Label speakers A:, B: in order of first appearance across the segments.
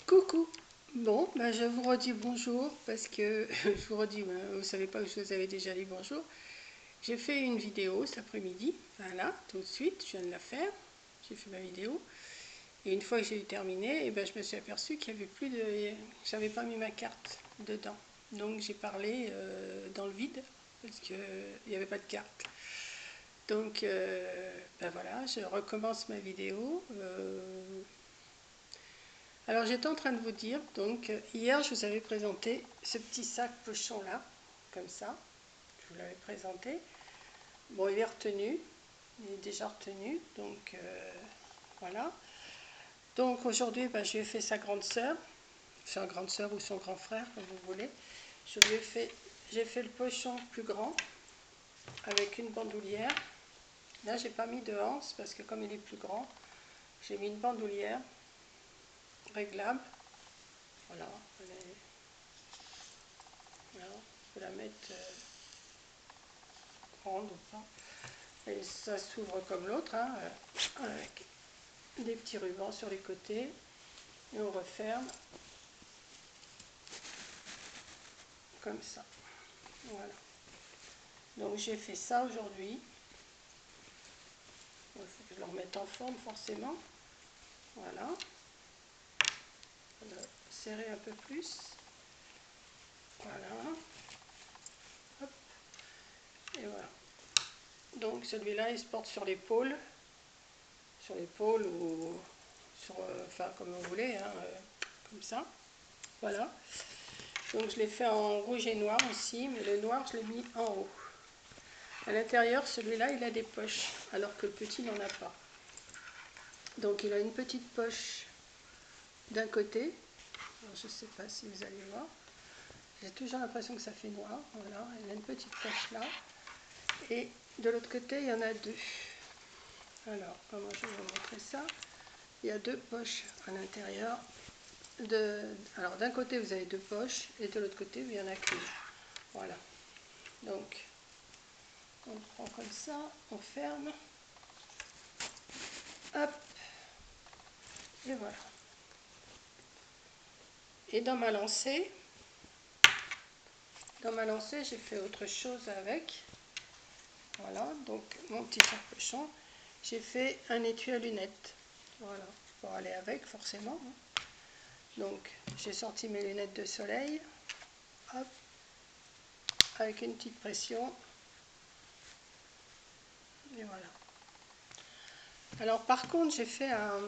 A: Coucou. Bon, ben je vous redis bonjour parce que je vous redis, vous savez pas que je vous avais déjà dit bonjour. J'ai fait une vidéo cet après-midi, voilà, tout de suite, je viens de la faire. J'ai fait ma vidéo et une fois que j'ai terminé, et ben je me suis aperçue qu'il y avait plus de, j'avais pas mis ma carte dedans. Donc j'ai parlé dans le vide parce que il n'y avait pas de carte. Donc ben voilà, je recommence ma vidéo. Alors j'étais en train de vous dire, donc hier je vous avais présenté ce petit sac pochon là, comme ça, je vous l'avais présenté. Bon, il est retenu, il est déjà retenu, donc voilà. Donc aujourd'hui, je lui ai fait sa grande sœur, sa grande sœur ou son grand frère, comme vous voulez. J'ai fait le pochon plus grand, avec une bandoulière. Là j'ai pas mis de anse, parce que comme il est plus grand, j'ai mis une bandoulière réglable. Voilà, voilà, je peux la mettre grande ou pas. Et ça s'ouvre comme l'autre, hein, avec des petits rubans sur les côtés. Et on referme comme ça. Voilà. Donc j'ai fait ça aujourd'hui. Il faut que je le remette en forme forcément. Voilà. On va serrer un peu plus. Voilà. Hop. Et voilà. Donc celui-là, il se porte sur l'épaule ou sur, enfin comme vous voulez, hein, comme ça. Voilà. Donc je l'ai fait en rouge et noir aussi, mais le noir je l'ai mis en haut. À l'intérieur, celui-là, il a des poches, alors que le petit n'en a pas. Donc il a une petite poche d'un côté. Alors, je ne sais pas si vous allez voir. J'ai toujours l'impression que ça fait noir. Voilà, il a une petite poche là. Et de l'autre côté, il y en a deux. Alors, comment je vais vous montrer ça? Il y a deux poches à l'intérieur. Alors d'un côté, vous avez deux poches, et de l'autre côté, il y en a qu'une. Voilà. Donc, on prend comme ça, on ferme. Hop. Et voilà. Et dans ma lancée, j'ai fait autre chose avec. Voilà, donc mon petit sac pochon, j'ai fait un étui à lunettes. Voilà, pour aller avec forcément. Donc j'ai sorti mes lunettes de soleil, hop, avec une petite pression. Et voilà. Alors par contre, j'ai fait un...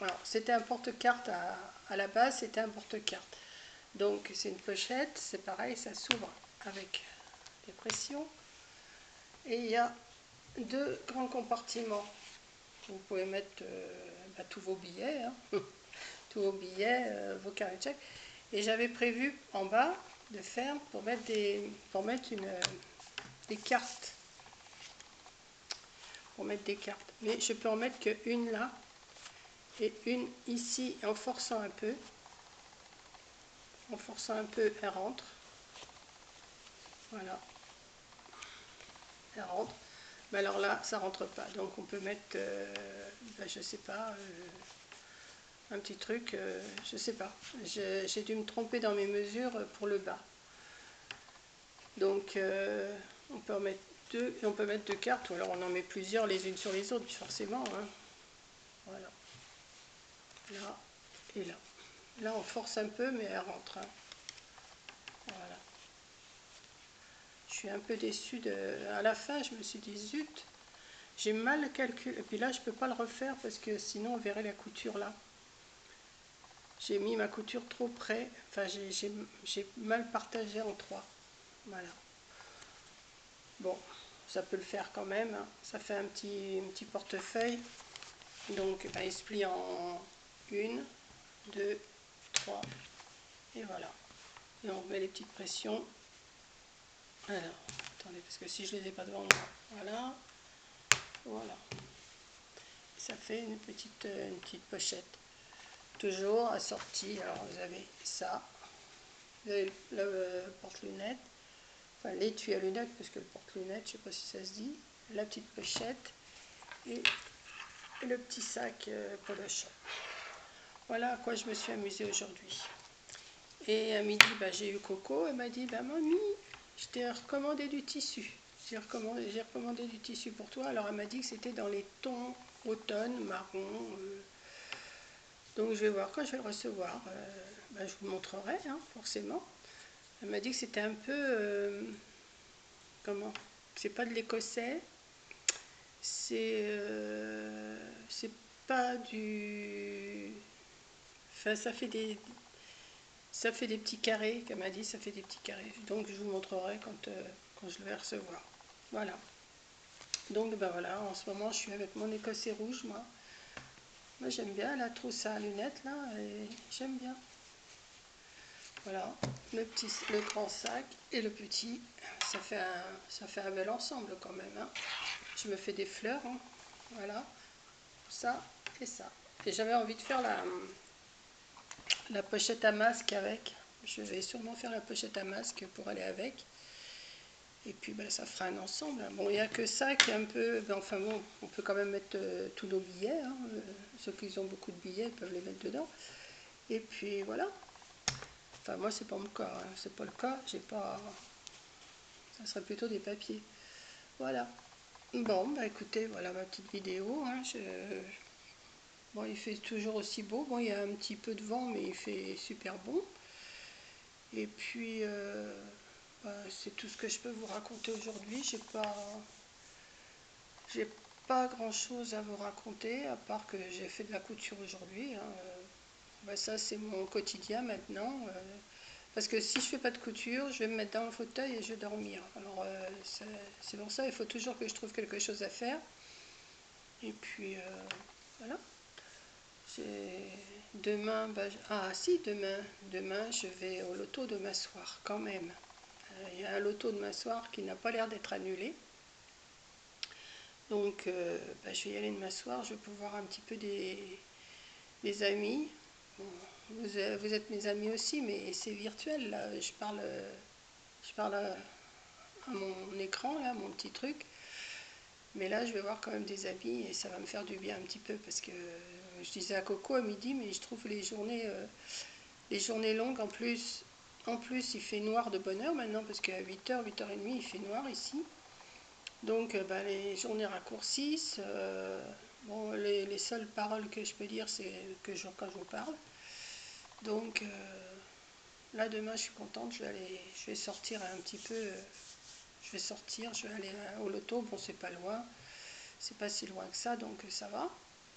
A: Alors c'était un porte-carte à la base, c'était un porte-carte. Donc c'est une pochette, c'est pareil, ça s'ouvre avec des pressions. Et il y a deux grands compartiments. Vous pouvez mettre tous vos billets, hein, tous vos billets, vos carnets de chèques. Et j'avais prévu en bas de faire pour mettre des cartes. Pour mettre des cartes. Mais je peux en mettre qu'une là et une ici en forçant un peu. En forçant un peu, elle rentre. Voilà. Elle rentre. Mais alors là, ça rentre pas. Donc on peut mettre, je sais pas, un petit truc, je sais pas. J'ai dû me tromper dans mes mesures pour le bas. Donc on peut en mettre deux, et on peut mettre deux cartes, ou alors on en met plusieurs les unes sur les autres, forcément. Hein. Voilà. Là et là. Là on force un peu, mais elle rentre. Hein. Voilà. Je suis un peu déçue à la fin, je me suis dit zut, j'ai mal calculé. Et puis là je peux pas le refaire parce que sinon on verrait la couture là. J'ai mis ma couture trop près, enfin j'ai mal partagé en trois. Voilà. Bon, ça peut le faire quand même, hein. Ça fait un petit portefeuille. Donc il se plie en 1, 2, 3 et voilà. Et on remet les petites pressions. Alors, attendez, parce que si je ne les ai pas devant moi, voilà. Voilà. Ça fait une petite pochette. Toujours assortie. Alors vous avez ça. Vous avez le porte-lunettes. Enfin l'étui à lunettes, parce que le porte-lunettes, je ne sais pas si ça se dit. La petite pochette. Et le petit sac polochon. Voilà à quoi je me suis amusée aujourd'hui. Et à midi, bah, j'ai eu Coco, elle m'a dit, bah, mamie, je t'ai recommandé du tissu. J'ai recommandé du tissu pour toi. Alors elle m'a dit que c'était dans les tons automne, marron. Donc je vais voir quand je vais le recevoir. Bah, je vous montrerai, hein, forcément. Elle m'a dit que c'était un peu... comment? C'est pas de l'écossais. C'est pas du... Enfin, ça fait des petits carrés, comme m'a dit, ça fait des petits carrés. Donc je vous montrerai quand je le vais recevoir. Voilà. Donc ben voilà, en ce moment je suis avec mon écossais rouge, moi. Moi j'aime bien la trousse à lunettes là, et j'aime bien. Voilà, le grand sac et le petit, ça fait un bel ensemble quand même. Hein. Je me fais des fleurs, hein. Voilà, ça et ça. Et j'avais envie de faire la pochette à masque avec. Je vais sûrement faire la pochette à masque pour aller avec. Et puis ben, ça fera un ensemble. Bon, il n'y a que ça qui est un peu... Ben, enfin bon, on peut quand même mettre tous nos billets. Hein. Ceux qui ont beaucoup de billets peuvent les mettre dedans. Et puis voilà. Enfin moi c'est pas mon cas. Hein. C'est pas le cas. J'ai pas... Ça serait plutôt des papiers. Voilà. Bon, bah écoutez, voilà ma petite vidéo. Hein. Bon, il fait toujours aussi beau. Bon, il y a un petit peu de vent, mais il fait super bon. Et puis... c'est tout ce que je peux vous raconter aujourd'hui. J'ai pas grand chose à vous raconter, à part que j'ai fait de la couture aujourd'hui. Hein. Ça, c'est mon quotidien maintenant. Parce que si je fais pas de couture, je vais me mettre dans le fauteuil et je vais dormir. Alors, c'est pour ça, il faut toujours que je trouve quelque chose à faire. Et puis, voilà. Demain, ah si, demain, je vais au loto demain soir, quand même. Il y a un loto demain soir qui n'a pas l'air d'être annulé. Donc, je vais y aller demain soir. Je vais pouvoir un petit peu des amis. Bon, vous êtes mes amis aussi, mais c'est virtuel. Là. Je parle à mon écran, là, mon petit truc. Mais là, je vais voir quand même des amis et ça va me faire du bien un petit peu parce que je disais à Coco à midi, mais je trouve les journées longues en plus. En plus, il fait noir de bonne heure maintenant parce qu'à 8h, 8h30, il fait noir ici. Donc les journées raccourcissent. Bon, les seules paroles que je peux dire, c'est quand je vous parle. Donc là, demain, je suis contente. Je vais sortir un petit peu. Je vais sortir, je vais aller au loto. Bon, c'est pas loin. C'est pas si loin que ça, donc ça va.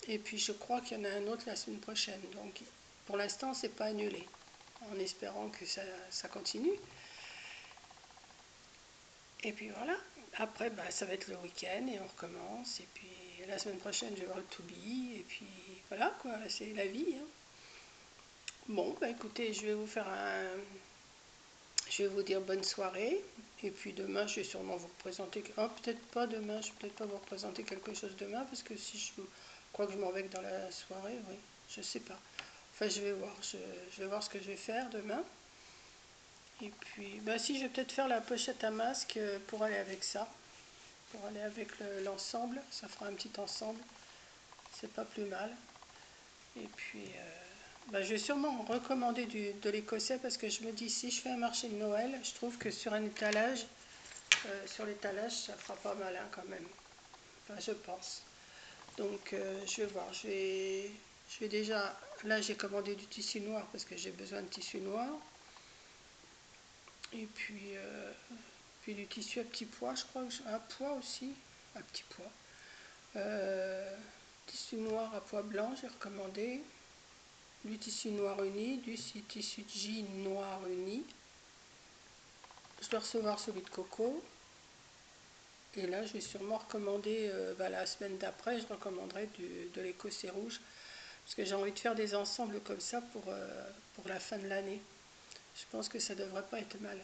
A: Et puis, je crois qu'il y en a un autre la semaine prochaine. Donc, pour l'instant, c'est pas annulé. En espérant que ça continue. Et puis voilà. Après, ça va être le week-end et on recommence. Et puis la semaine prochaine, je vais voir le to-be. Et puis voilà, quoi, c'est la vie. Hein. Bon, écoutez, je vais vous dire bonne soirée. Et puis demain, je vais sûrement vous représenter... Oh, peut-être pas demain, je vais peut-être pas vous représenter quelque chose demain. Parce que si je crois que je m'en vais dans la soirée, oui, je sais pas. Enfin, je vais voir. Je vais voir ce que je vais faire demain. Et puis, si, je vais peut-être faire la pochette à masque pour aller avec ça. Pour aller avec l'ensemble, ça fera un petit ensemble, c'est pas plus mal. Et puis, je vais sûrement recommander de l'écossais parce que je me dis, si je fais un marché de Noël, je trouve que sur un étalage, ça fera pas mal hein, quand même. Enfin, je pense. Donc, je vais voir. Je vais déjà, là j'ai commandé du tissu noir parce que j'ai besoin de tissu noir. Et puis du tissu à petit pois, je crois, à pois aussi, à petit pois. Tissu noir à pois blanc, j'ai recommandé. Du tissu noir uni, du tissu jean noir uni. Je dois recevoir celui de Coco. Et là, je vais sûrement recommander, la semaine d'après, je recommanderai de l'écossais rouge. Parce que j'ai envie de faire des ensembles comme ça pour la fin de l'année. Je pense que ça devrait pas être mal.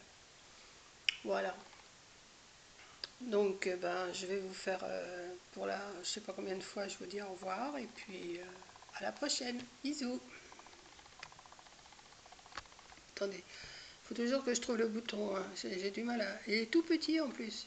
A: Voilà. Donc, je vais vous faire je sais pas combien de fois, je vous dis au revoir. Et puis, à la prochaine. Bisous. Attendez, il faut toujours que je trouve le bouton. Hein. J'ai du mal à... Il est tout petit en plus.